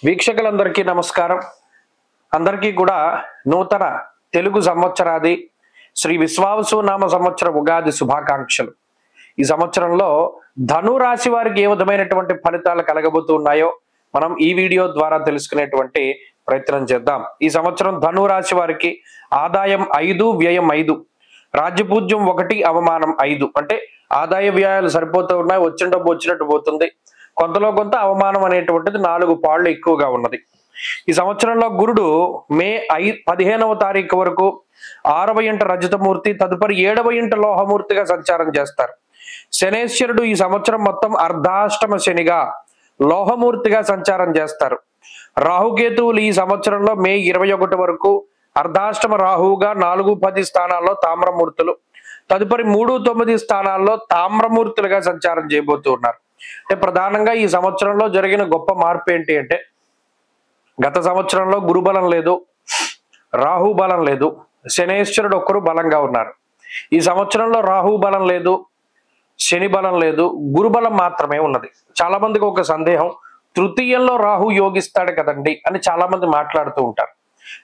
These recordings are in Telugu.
వీక్షకులందరికీ నమస్కారం. అందరికీ కూడా నూతన తెలుగు సంవత్సరాది శ్రీ విశ్వావసు నామ సంవత్సర ఉగాది శుభాకాంక్షలు. ఈ సంవత్సరంలో ధను రాశి వారికి ఏ విధమైనటువంటి ఫలితాలు కలగబోతున్నాయో మనం ఈ వీడియో ద్వారా తెలుసుకునేటువంటి ప్రయత్నం చేద్దాం. ఈ సంవత్సరం ధను రాశి వారికి ఆదాయం 5, వ్యయం 5, రాజ్యపూజ్యం 1, అవమానం 5. అంటే ఆదాయ వ్యయాలు సరిపోతూ ఉన్నాయి, వచ్చిన డబ్బు వచ్చినట్టు పోతుంది. కొంతలో కొంత అవమానం అనేటువంటిది 4 పాళ్ళు ఎక్కువగా ఉన్నది. ఈ సంవత్సరంలో గురుడు మే 15వ తారీఖు వరకు 6వ ఇంట రజతమూర్తి, తదుపరి 7వ ఇంట లోహమూర్తిగా సంచారం చేస్తారు. శనేశ్వరుడు ఈ సంవత్సరం మొత్తం అర్ధాష్టమ శనిగా లోహమూర్తిగా సంచారం చేస్తారు. రాహుకేతువులు ఈ సంవత్సరంలో మే 21 వరకు అర్ధాష్టమ రాహువుగా 4, 10 స్థానాల్లో తామ్రమూర్తులు, తదుపరి 3, 9 స్థానాల్లో తామ్రమూర్తులుగా సంచారం చేయబోతూ ఉన్నారు. అంటే ప్రధానంగా ఈ సంవత్సరంలో జరిగిన గొప్ప మార్పు ఏంటి అంటే, గత సంవత్సరంలో గురుబలం లేదు, రాహు బలం లేదు, శనేశ్వరుడు ఒక్కరు బలంగా ఉన్నారు. ఈ సంవత్సరంలో రాహు బలం లేదు, శని బలం లేదు, గురుబలం మాత్రమే ఉన్నది. చాలా మందికి ఒక సందేహం, తృతీయంలో రాహు యోగిస్తాడు కదండి అని చాలా మంది మాట్లాడుతూ ఉంటారు.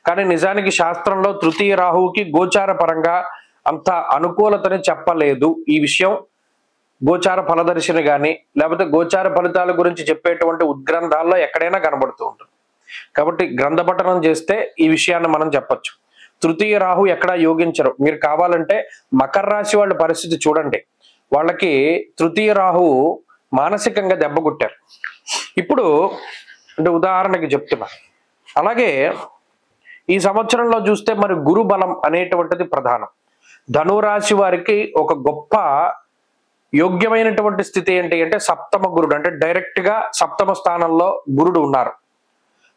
కానీ నిజానికి శాస్త్రంలో తృతీయ రాహువుకి గోచార పరంగా అంత అనుకూలతని చెప్పలేదు. ఈ విషయం గోచార ఫలదర్శిని కానీ లేకపోతే గోచార ఫలితాల గురించి చెప్పేటువంటి ఉద్గ్రంథాల్లో ఎక్కడైనా కనబడుతూ ఉంటుంది. కాబట్టి గ్రంథ పఠనం చేస్తే ఈ విషయాన్ని మనం చెప్పొచ్చు. తృతీయ రాహు ఎక్కడా యోగించరు. మీరు కావాలంటే మకర రాశి వాళ్ళ పరిస్థితి చూడండి, వాళ్ళకి తృతీయ రాహు మానసికంగా దెబ్బకొట్టారు. ఇప్పుడు అంటే ఉదాహరణకి చెప్తున్నా. అలాగే ఈ సంవత్సరంలో చూస్తే మరి గురు బలం అనేటువంటిది ప్రధానం. ధనురాశి వారికి ఒక గొప్ప యోగ్యమైనటువంటి స్థితి ఏంటి అంటే సప్తమ గురుడు, అంటే డైరెక్ట్ గా సప్తమ స్థానంలో గురుడు ఉన్నారు.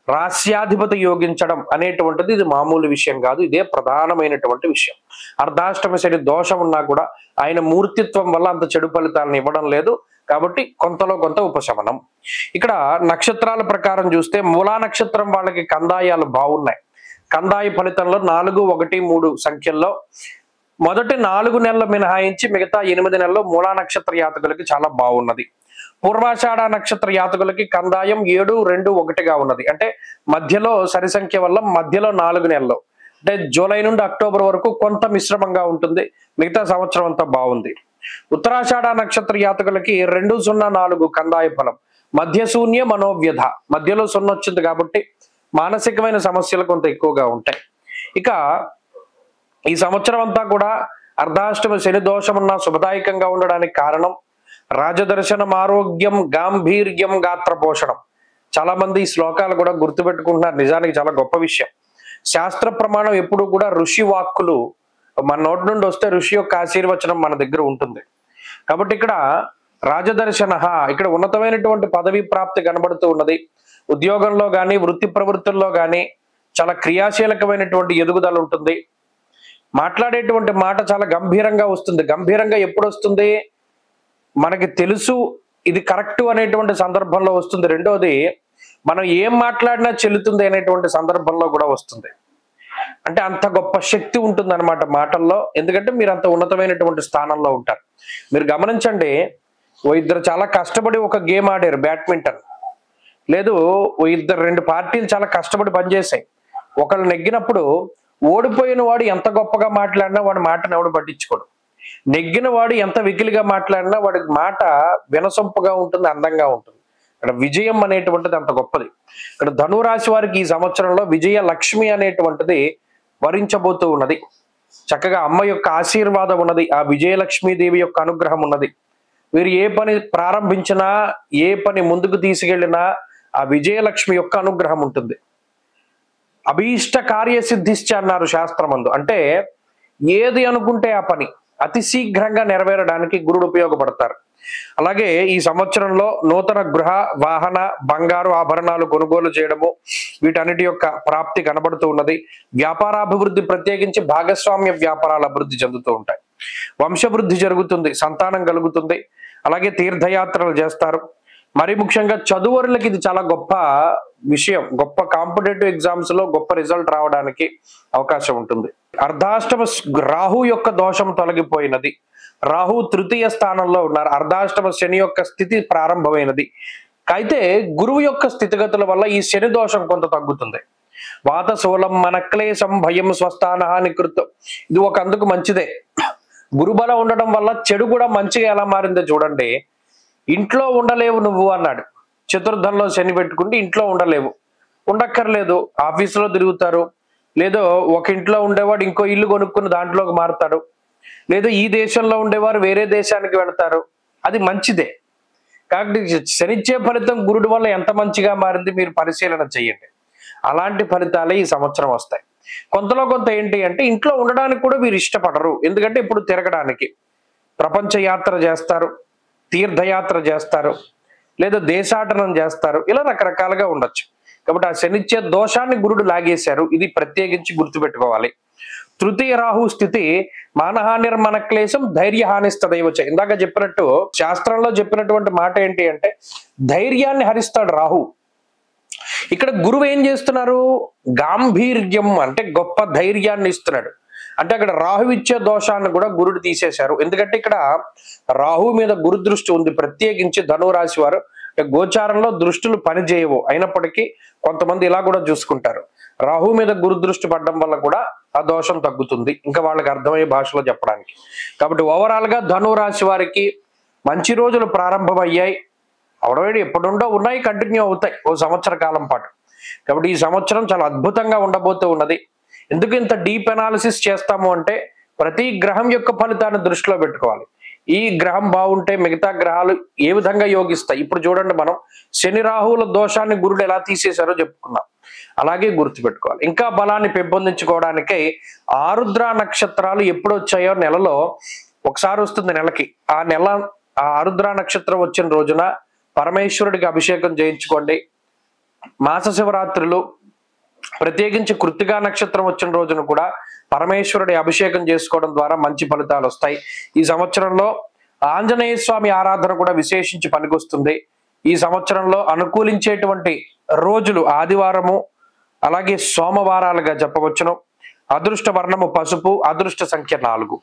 రాస్యాధిపతి యోగించడం అనేటువంటిది ఇది మామూలు విషయం కాదు, ఇదే ప్రధానమైనటువంటి విషయం. అర్ధాష్టమ శని దోషం ఉన్నా కూడా ఆయన మూర్తిత్వం వల్ల అంత చెడు ఫలితాలను ఇవ్వడం లేదు. కాబట్టి కొంతలో కొంత ఉపశమనం. ఇక్కడ నక్షత్రాల ప్రకారం చూస్తే మూలా నక్షత్రం వాళ్ళకి కందాయాలు బాగున్నాయి. కందాయ ఫలితంలో 4, 1, 3 సంఖ్యల్లో మొదటి 4 నెలలు మినహాయించి మిగతా 8 నెలల్లో మూలా నక్షత్ర యాతకులకి చాలా బాగున్నది. పూర్వాషాఢ నక్షత్ర యాతకులకి కందాయం 7, 2, 1గా ఉన్నది. అంటే మధ్యలో సరి సంఖ్య వల్ల మధ్యలో 4 నెలలు, అంటే జూలై నుండి అక్టోబర్ వరకు కొంత మిశ్రమంగా ఉంటుంది, మిగతా సంవత్సరం అంతా బాగుంది. ఉత్తరాషాఢ నక్షత్ర యాతకులకి 2, 0, 4 కందాయ ఫలం, మధ్య శూన్య మనోవ్యధ, మధ్యలో 0 వచ్చింది కాబట్టి మానసికమైన సమస్యలు కొంత ఎక్కువగా ఉంటాయి. ఇక ఈ సంవత్సరం అంతా కూడా అర్ధాష్టమ శని దోషం ఉన్న శుభదాయకంగా ఉండడానికి కారణం రాజదర్శనం, ఆరోగ్యం, గాంభీర్యం, గాత్ర పోషణం. చాలా మంది ఈ శ్లోకాలు కూడా గుర్తుపెట్టుకుంటున్నారు. నిజానికి చాలా గొప్ప విషయం. శాస్త్ర ప్రమాణం ఎప్పుడు కూడా ఋషి వాక్కులు మన నోటి నుండి వస్తే ఋషి యొక్క ఆశీర్వచనం మన దగ్గర ఉంటుంది. కాబట్టి ఇక్కడ రాజదర్శన, ఇక్కడ ఉన్నతమైనటువంటి పదవి ప్రాప్తి కనబడుతూ ఉన్నది. ఉద్యోగంలో కానీ వృత్తి ప్రవృత్తుల్లో కానీ చాలా క్రియాశీలకమైనటువంటి ఎదుగుదల ఉంటుంది. మాట్లాడేటువంటి మాట చాలా గంభీరంగా వస్తుంది. గంభీరంగా ఎప్పుడు వస్తుంది? మనకి తెలుసు ఇది కరెక్ట్ అనేటువంటి సందర్భంలో వస్తుంది. రెండోది, మనం ఏం మాట్లాడినా చెల్లుతుంది అనేటువంటి సందర్భంలో కూడా వస్తుంది. అంటే అంత గొప్ప శక్తి ఉంటుంది అనమాట మాటల్లో. ఎందుకంటే మీరు అంత ఉన్నతమైనటువంటి స్థానంలో ఉంటారు. మీరు గమనించండి, ఓ ఇద్దరు చాలా కష్టపడి ఒక గేమ్ ఆడారు, బ్యాడ్మింటన్. లేదు, ఓ ఇద్దరు 2 పార్టీలు చాలా కష్టపడి పనిచేసాయి. ఒకళ్ళు నెగ్గినప్పుడు ఓడిపోయిన వాడు ఎంత గొప్పగా మాట్లాడినా వాడి మాటను ఎవడు పట్టించుకోడు. నెగ్గిన వాడు ఎంత వికిలిగా మాట్లాడినా వాడి మాట వినసొంపుగా ఉంటుంది, అందంగా ఉంటుంది. ఇక్కడ విజయం అనేటువంటిది అంత గొప్పది. ఇక్కడ ధనురాశి వారికి ఈ సంవత్సరంలో విజయ లక్ష్మి అనేటువంటిది వరించబోతూ ఉన్నది. చక్కగా అమ్మ యొక్క ఆశీర్వాదం ఉన్నది, ఆ విజయలక్ష్మీదేవి యొక్క అనుగ్రహం ఉన్నది. వీరు ఏ పని ప్రారంభించినా, ఏ పని ముందుకు తీసుకెళ్లినా ఆ విజయలక్ష్మి యొక్క అనుగ్రహం ఉంటుంది. అభీష్ట కార్యసిద్ధిశ్చ అన్నారు శాస్త్రమందు. అంటే ఏది అనుకుంటే ఆ పని అతి శీఘ్రంగా నెరవేరడానికి గురుడు ఉపయోగపడతారు. అలాగే ఈ సంవత్సరంలో నూతన గృహ, వాహన, బంగారు ఆభరణాలు కొనుగోలు చేయడము, వీటన్నిటి యొక్క ప్రాప్తి కనబడుతూ ఉన్నది. వ్యాపారాభివృద్ధి, ప్రత్యేకించి భాగస్వామ్య వ్యాపారాలు అభివృద్ధి చెందుతూ ఉంటాయి. వంశవృద్ధి జరుగుతుంది, సంతానం కలుగుతుంది. అలాగే తీర్థయాత్రలు చేస్తారు. మరి ముఖ్యంగా చదువురులకి ఇది చాలా గొప్ప విషయం. గొప్ప కాంపిటేటివ్ ఎగ్జామ్స్ లో గొప్ప రిజల్ట్ రావడానికి అవకాశం ఉంటుంది. అర్ధాష్టమ రాహు యొక్క దోషం తొలగిపోయినది. రాహు తృతీయ స్థానంలో ఉన్నారు. అర్ధాష్టమ శని యొక్క స్థితి ప్రారంభమైనది. అయితే గురువు యొక్క స్థితిగతుల వల్ల ఈ శని దోషం కొంత తగ్గుతుంది. వాతశూలం మనక్లేశం భయం స్వస్థాన నికృతం, ఇది ఒక అందుకు మంచిదే. గురుబలం ఉండడం వల్ల చెడు కూడా మంచిగా ఎలా మారిందో చూడండి. ఇంట్లో ఉండలేవు నువ్వు అన్నాడు. చతుర్థంలో శని పెట్టుకుంటే ఇంట్లో ఉండలేవు, ఉండక్కర్లేదు, ఆఫీసులో తిరుగుతారు, లేదో ఒక ఇంట్లో ఉండేవాడు ఇంకో ఇల్లు కొనుక్కుని దాంట్లోకి మారుతాడు, లేదో ఈ దేశంలో ఉండేవారు వేరే దేశానికి వెళతారు, అది మంచిదే. కాబట్టి శనిచ్చే ఫలితం గురుడు వల్ల ఎంత మంచిగా మారింది మీరు పరిశీలన చెయ్యండి. అలాంటి ఫలితాలే ఈ సంవత్సరం వస్తాయి. కొంతలో కొంత ఏంటి అంటే ఇంట్లో ఉండడానికి కూడా వీరు ఇష్టపడరు. ఎందుకంటే ఇప్పుడు తిరగడానికి ప్రపంచ యాత్ర చేస్తారు, తీర్థయాత్ర చేస్తారు, లేదా దేశాటనం చేస్తారు, ఇలా రకరకాలుగా ఉండొచ్చు. కాబట్టి ఆ శనిచ్చే దోషాన్ని గురుడు లాగేశారు, ఇది ప్రత్యేకించి గుర్తుపెట్టుకోవాలి. తృతీయ రాహు స్థితి మానహానిర్మన క్లేశం ధైర్యహానిస్తదైవచ. ఇందాక చెప్పినట్టు శాస్త్రంలో చెప్పినటువంటి మాట ఏంటి అంటే ధైర్యాన్ని హరిస్తాడు రాహు. ఇక్కడ గురువు ఏం చేస్తున్నారు, గాంభీర్యం అంటే గొప్ప ధైర్యాన్ని ఇస్తున్నాడు. అంటే అక్కడ రాహు ఇచ్చే దోషాన్ని కూడా గురుడు తీసేశారు. ఎందుకంటే ఇక్కడ రాహు మీద గురు దృష్టి ఉంది. ప్రత్యేకించి ధనురాశి వారు గోచారంలో దృష్టులు పనిచేయవు, అయినప్పటికీ కొంతమంది ఇలా కూడా చూసుకుంటారు. రాహు మీద గురు దృష్టి పడడం వల్ల కూడా ఆ దోషం తగ్గుతుంది, ఇంకా వాళ్ళకి అర్థమయ్యే భాషలో చెప్పడానికి. కాబట్టి ఓవరాల్ గా ధనురాశి వారికి మంచి రోజులు ప్రారంభమయ్యాయి. అవడవేడి ఎప్పుడుండో ఉన్నాయి, కంటిన్యూ అవుతాయి ఓ సంవత్సర కాలం పాటు. కాబట్టి ఈ సంవత్సరం చాలా అద్భుతంగా ఉండబోతూ ఉన్నది. ఎందుకు ఇంత డీప్ అనాలిసిస్ చేస్తాము అంటే ప్రతి గ్రహం యొక్క ఫలితాన్ని దృష్టిలో పెట్టుకోవాలి. ఈ గ్రహం బాగుంటే మిగతా గ్రహాలు ఏ విధంగా యోగిస్తాయి. ఇప్పుడు చూడండి, మనం శని రాహువుల దోషాన్ని గురుడు ఎలా తీసేశారో చెప్పుకున్నాం. అలాగే గుర్తుపెట్టుకోవాలి. ఇంకా బలాన్ని పెంపొందించుకోవడానికై ఆరుద్ర నక్షత్రాలు ఎప్పుడు వచ్చాయో నెలలో ఒకసారి వస్తుంది నెలకి. ఆ ఆరుద్ర నక్షత్రం వచ్చిన రోజున పరమేశ్వరుడికి అభిషేకం చేయించుకోండి. మాస శివరాత్రులు ప్రత్యేకించి కృత్తికా నక్షత్రం వచ్చిన రోజున కూడా పరమేశ్వరుడి అభిషేకం చేసుకోవడం ద్వారా మంచి ఫలితాలు వస్తాయి. ఈ సంవత్సరంలో ఆంజనేయ స్వామి ఆరాధన కూడా విశేషించి పనికొస్తుంది. ఈ సంవత్సరంలో అనుకూలించేటువంటి రోజులు ఆదివారము, అలాగే సోమవారాలుగా చెప్పవచ్చును. అదృష్ట వర్ణము పసుపు, అదృష్ట సంఖ్య 4.